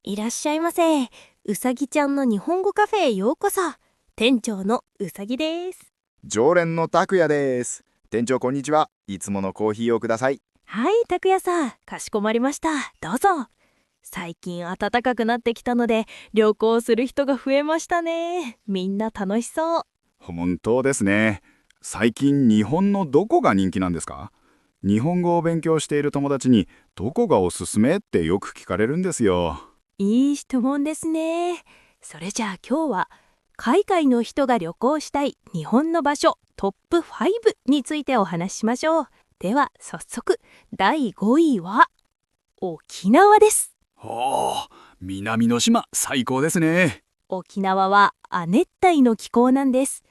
いらっしゃいませ。うさぎちゃんの日本語カフェへようこそ。店長のうさぎです。常連の拓也です。店長こんにちは。いつものコーヒーをください。はい、拓也さん、かしこまりました。どうぞ。最近暖かくなってきたので旅行する人が増えましたね。みんな楽しそう。本当ですね。最近日本のどこが人気なんですか？日本語を勉強している友達にどこがおすすめってよく聞かれるんですよ。いい質問ですね。それじゃあ今日は海外の人が旅行したい日本の場所トップ5についてお話ししましょう。では早速第5位は沖縄です。はあ、南の島最高ですね。沖縄は亜熱帯の気候なんです。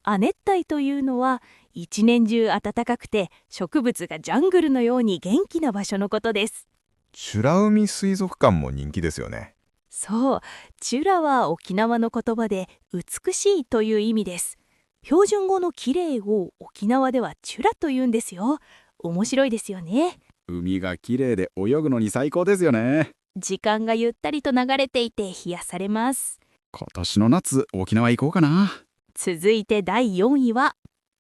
亜熱帯というのは一年中暖かくて植物がジャングルのように元気な場所のことです。美ら海水族館も人気ですよね。そう、チュラは沖縄の言葉で美しいという意味です。標準語の綺麗を沖縄ではチュラと言うんですよ。面白いですよね。海が綺麗で泳ぐのに最高ですよね。時間がゆったりと流れていて癒されます。今年の夏沖縄行こうかな。続いて第4位は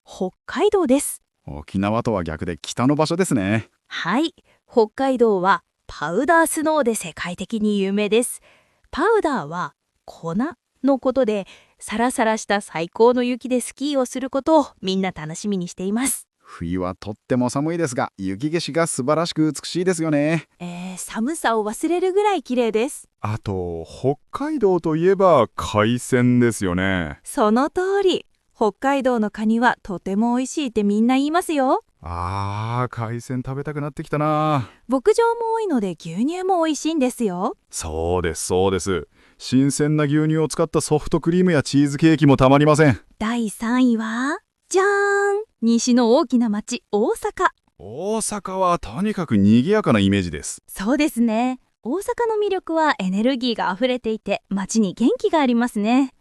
北海道です。沖縄とは逆で北の場所ですね。はい、北海道はパウダースノーで世界的に有名です。パウダーは粉のことで、サラサラした最高の雪でスキーをすることをみんな楽しみにしています。冬はとっても寒いですが、雪景色が素晴らしく美しいですよね。寒さを忘れるぐらい綺麗です。あと北海道といえば海鮮ですよね。その通り。北海道のカニはとても美味しいってみんな言いますよ。海鮮食べたくなってきたな。牧場も多いので牛乳も美味しいんですよ。そうですそうです。新鮮な牛乳を使ったソフトクリームやチーズケーキもたまりません。第3位はじゃーん、西の大きな町大阪。大阪はとにかく賑やかなイメージです。そうですね。大阪の魅力はエネルギーがあふれていて街に元気がありますね。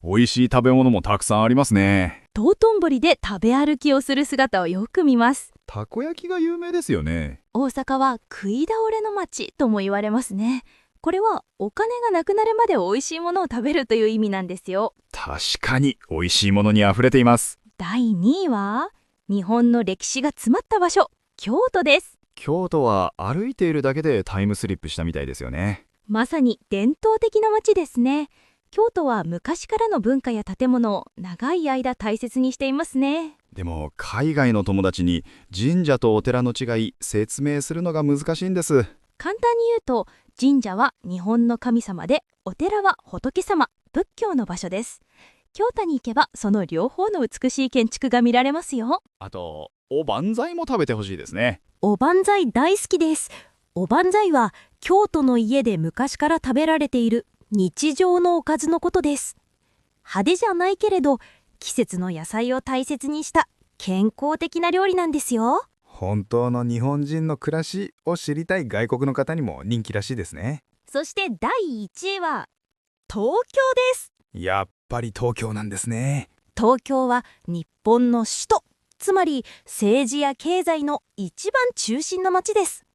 美味しい食べ物もたくさんありますね。道頓堀で食べ歩きをする姿をよく見ます。たこ焼きが有名ですよね。大阪は食い倒れの街とも言われますね。これはお金がなくなるまで美味しいものを食べるという意味なんですよ。確かに美味しいものにあふれています。第2位は日本の歴史が詰まった場所、京都です。京都は歩いているだけでタイムスリップしたみたいですよね。まさに伝統的な街ですね。京都は昔からの文化や建物を長い間大切にしていますね。でも海外の友達に神社とお寺の違い説明するのが難しいんです。簡単に言うと、神社は日本の神様で、お寺は仏様、仏教の場所です。京都に行けばその両方の美しい建築が見られますよ。あとおばんざいも食べてほしいですね。おばんざい大好きです。おばんざいは京都の家で昔から食べられている日常のおかずのことです。派手じゃないけれど季節の野菜を大切にした健康的な料理なんですよ。本当の日本人の暮らしを知りたい外国の方にも人気らしいですね。そして第1位は東京です。やっぱり東京なんですね。東京は日本の首都、つまり政治や経済の一番中心の街です。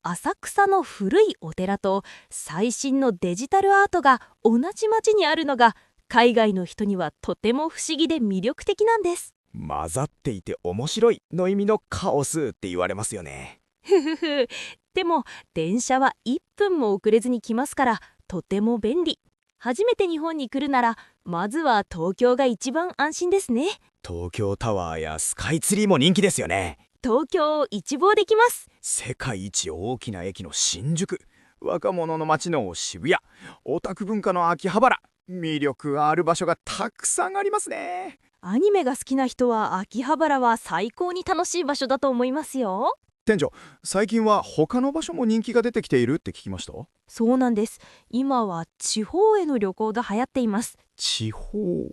浅草の古いお寺と最新のデジタルアートが同じ街にあるのが海外の人にはとても不思議で魅力的なんです。混ざっていて面白いの意味のカオスって言われますよね。ふふふ。でも電車は1分も遅れずに来ますからとても便利。初めて日本に来るならまずは東京が一番安心ですね。東京タワーやスカイツリーも人気ですよね。東京を一望できます。世界一大きな駅の新宿、若者の街の渋谷、オタク文化の秋葉原、魅力ある場所がたくさんありますね。アニメが好きな人は秋葉原は最高に楽しい場所だと思いますよ。店長、最近は他の場所も人気が出てきているって聞きました。そうなんです。今は地方への旅行が流行っています。地方、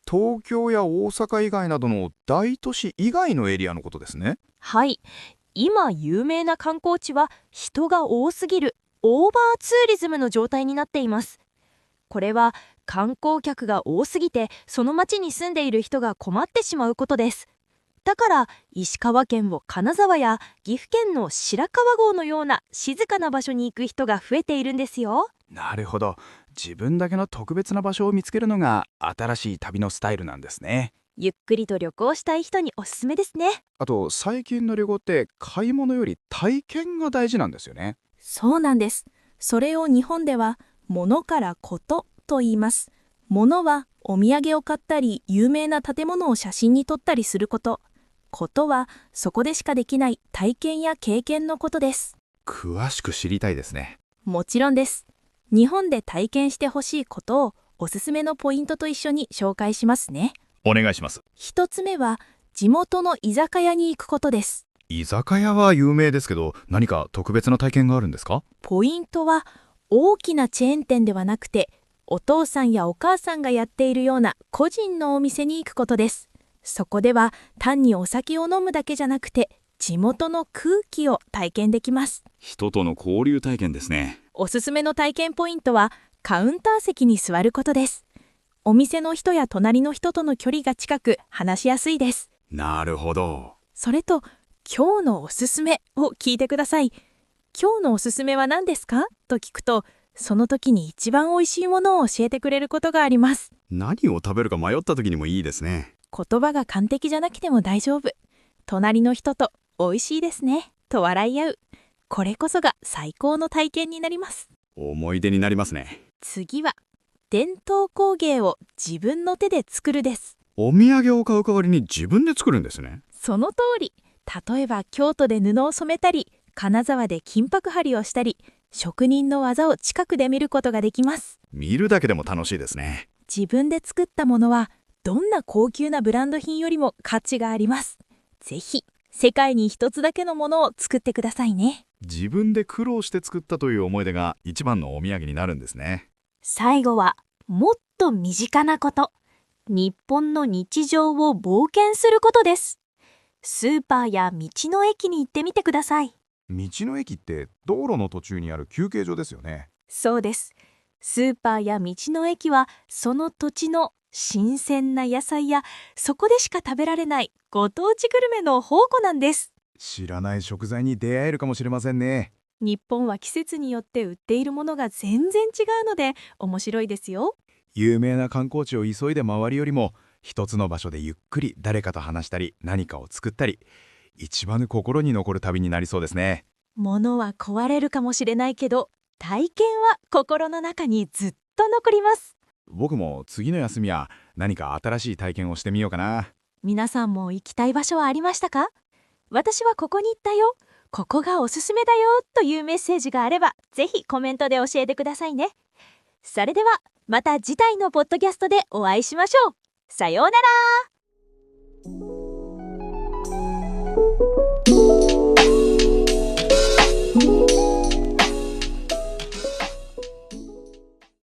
東京や大阪以外などの大都市以外のエリアのことですね。はい。今有名な観光地は人が多すぎるオーバーツーリズムの状態になっています。これは観光客が多すぎてその町に住んでいる人が困ってしまうことです。だから石川県を金沢や岐阜県の白川郷のような静かな場所に行く人が増えているんですよ。なるほど。自分だけの特別な場所を見つけるのが新しい旅のスタイルなんですね。ゆっくりと旅行したい人におすすめですね。あと最近の旅行って買い物より体験が大事なんですよね。そうなんです。それを日本では物からことと言います。物はお土産を買ったり有名な建物を写真に撮ったりすること。ことはそこでしかできない体験や経験のことです。詳しく知りたいですね。もちろんです。日本で体験してほしいことをおすすめのポイントと一緒に紹介しますね。お願いします。一つ目は地元の居酒屋に行くことです。居酒屋は有名ですけど、何か特別な体験があるんですか？ポイントは大きなチェーン店ではなくて、お父さんやお母さんがやっているような個人のお店に行くことです。そこでは単にお酒を飲むだけじゃなくて、地元の空気を体験できます。人との交流体験ですね。おすすめの体験ポイントはカウンター席に座ることです。お店の人や隣の人との距離が近く話しやすいです。なるほど。それと今日のおすすめを聞いてください。今日のおすすめは何ですかと聞くと、その時に一番おいしいものを教えてくれることがあります。何を食べるか迷った時にもいいですね。言葉が完璧じゃなくても大丈夫。隣の人と美味しいですねと笑い合う。これこそが最高の体験になります。思い出になりますね。次は伝統工芸を自分の手で作るです。お土産を買う代わりに自分で作るんですね。その通り。例えば京都で布を染めたり、金沢で金箔貼りをしたり、職人の技を近くで見ることができます。見るだけでも楽しいですね。自分で作ったものはどんな高級なブランド品よりも価値があります。ぜひ世界に一つだけのものを作ってくださいね。自分で苦労して作ったという思い出が一番のお土産になるんですね。最後はもっと身近なこと。日本の日常を冒険することです。スーパーや道の駅に行ってみてください。道の駅って道路の途中にある休憩所ですよね。そうです。スーパーや道の駅はその土地の新鮮な野菜やそこでしか食べられないご当地グルメの宝庫なんです。知らない食材に出会えるかもしれませんね。日本は季節によって売っているものが全然違うので面白いですよ。有名な観光地を急いで回るよりも、一つの場所でゆっくり誰かと話したり何かを作ったり、一番心に残る旅になりそうですね。物は壊れるかもしれないけど、体験は心の中にずっと残ります。僕も次の休みは何か新しい体験をしてみようかな。皆さんも行きたい場所はありましたか？私はここに行ったよ、ここがおすすめだよというメッセージがあれば、ぜひコメントで教えてくださいね。それではまた次回のポッドキャストでお会いしましょう。さようなら。